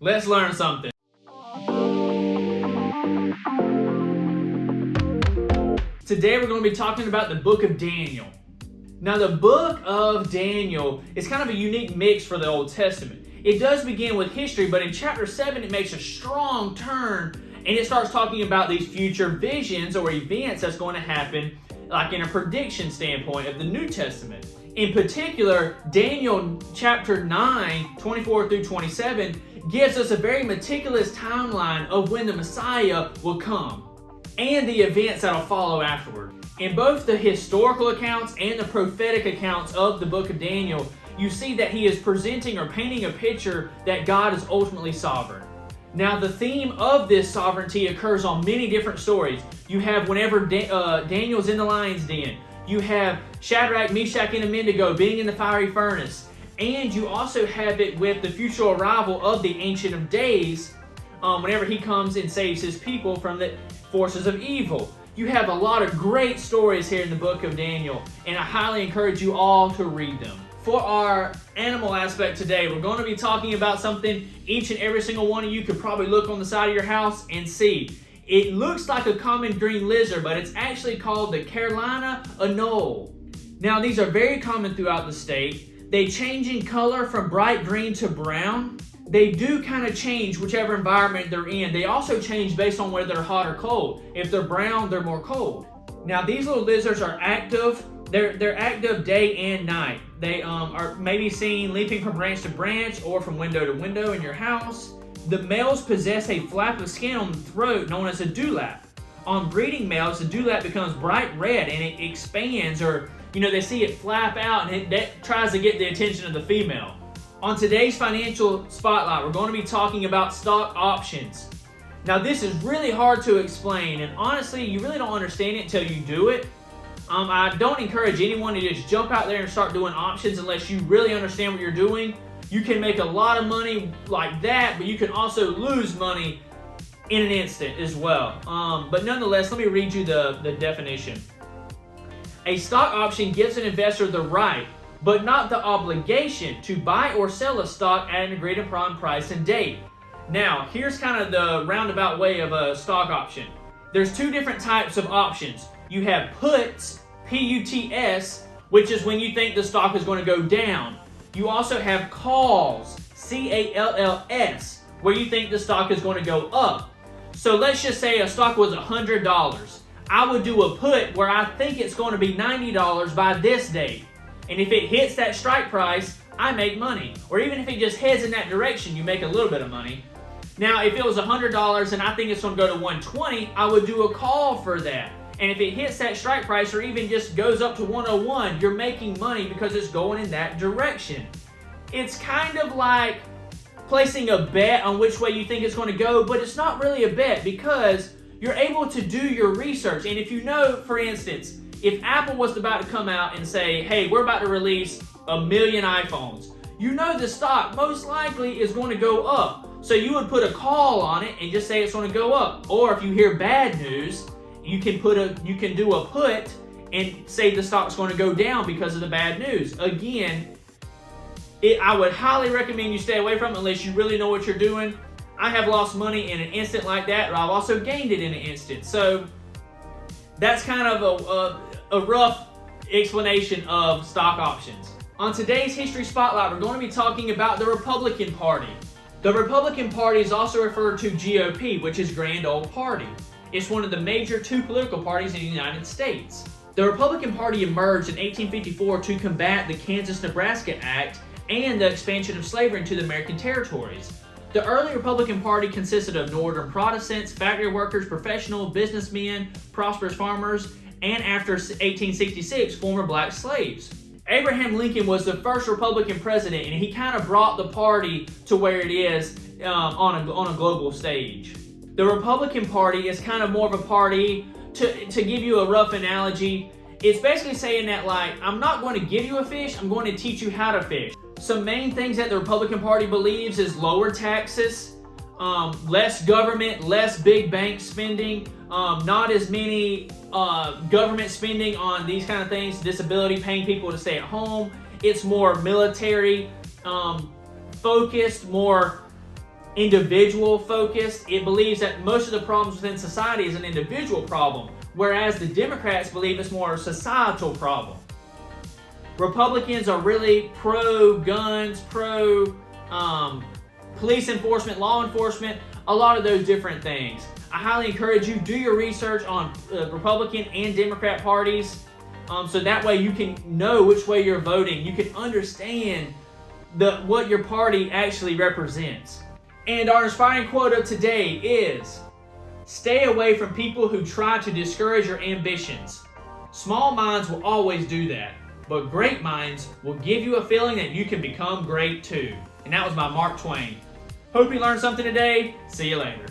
Let's learn something. Today we're going to be talking about the book of Daniel. Now the book of Daniel is kind of a unique mix for the Old Testament. It does begin with history, but in chapter 7 it makes a strong turn and it starts talking about these future visions or events that's going to happen, like in a prediction standpoint of the New Testament. In particular, Daniel chapter 9, 24 through 27 gives us a very meticulous timeline of when the Messiah will come and the events that'll follow afterward. In both the historical accounts and the prophetic accounts of the book of Daniel, you see that he is presenting or painting a picture that God is ultimately sovereign. Now, the theme of this sovereignty occurs on many different stories. You have whenever Daniel's in the lion's den. You have Shadrach, Meshach, and Abednego being in the fiery furnace. And you also have it with the future arrival of the Ancient of Days, whenever he comes and saves his people from the forces of evil. You have a lot of great stories here in the book of Daniel, and I highly encourage you all to read them. For our animal aspect today, we're going to be talking about something each and every single one of you could probably look on the side of your house and see. It looks like a common green lizard, but it's actually called the Carolina anole. Now, these are very common throughout the state. They change in color from bright green to brown. They do kind of change whichever environment they're in. They also change based on whether they're hot or cold. If they're brown, they're more cold. Now, these little lizards are active. They're active day and night. They are maybe seen leaping from branch to branch or from window to window in your house. The males possess a flap of skin on the throat known as a dewlap. On breeding males, the dewlap becomes bright red and it expands, or they see it flap out, and that tries to get the attention of the female. On today's Financial Spotlight, we're going to be talking about stock options. Now, this is really hard to explain, and honestly, you really don't understand it until you do it. I don't encourage anyone to just jump out there and start doing options unless you really understand what you're doing. You can make a lot of money like that, but you can also lose money in an instant as well. But nonetheless, let me read you the definition. A stock option gives an investor the right, but not the obligation, to buy or sell a stock at an agreed upon price and date. Now, here's kind of the roundabout way of a stock option. There's two different types of options. You have puts, P-U-T-S, which is when you think the stock is going to go down. You also have calls, C-A-L-L-S, where you think the stock is going to go up. So let's just say a stock was $100. I would do a put where I think it's going to be $90 by this date. And if it hits that strike price, I make money. Or even if it just heads in that direction, you make a little bit of money. Now, if it was $100 and I think it's going to go to $120, I would do a call for that. And if it hits that strike price or even just goes up to 101, you're making money because it's going in that direction. It's kind of like placing a bet on which way you think it's going to go, but it's not really a bet because you're able to do your research. And if you know, for instance, if Apple was about to come out and say, hey, we're about to release 1 million iPhones, you know the stock most likely is going to go up. So you would put a call on it and just say it's going to go up. Or if you hear bad news, you can do a put and say the stock's going to go down because of the bad news. Again, I would highly recommend you stay away from it unless you really know what you're doing. I have lost money in an instant like that, but I've also gained it in an instant. So that's kind of a rough explanation of stock options. On today's History Spotlight, we're going to be talking about the Republican Party. The Republican Party is also referred to GOP, which is Grand Old Party. It's one of the major two political parties in the United States. The Republican Party emerged in 1854 to combat the Kansas-Nebraska Act and the expansion of slavery into the American territories. The early Republican Party consisted of Northern Protestants, factory workers, professional businessmen, prosperous farmers, and after 1866, former black slaves. Abraham Lincoln was the first Republican president, and he kind of brought the party to where it is on a global stage. The Republican Party is kind of more of a party, to give you a rough analogy, it's basically saying that, like, I'm not going to give you a fish, I'm going to teach you how to fish. Some main things that the Republican Party believes is lower taxes, less government, less big bank spending, not as many government spending on these kind of things, disability, paying people to stay at home. It's more military focused, more individual focused. It believes that most of the problems within society is an individual problem, whereas the Democrats believe it's more a societal problem. Republicans are really pro-guns, police enforcement, law enforcement, a lot of those different things. I highly encourage you, do your research on Republican and Democrat parties, so that way you can know which way you're voting. You can understand what your party actually represents. And our inspiring quote of today is, "Stay away from people who try to discourage your ambitions. Small minds will always do that, but great minds will give you a feeling that you can become great too." And that was by Mark Twain. Hope you learned something today. See you later.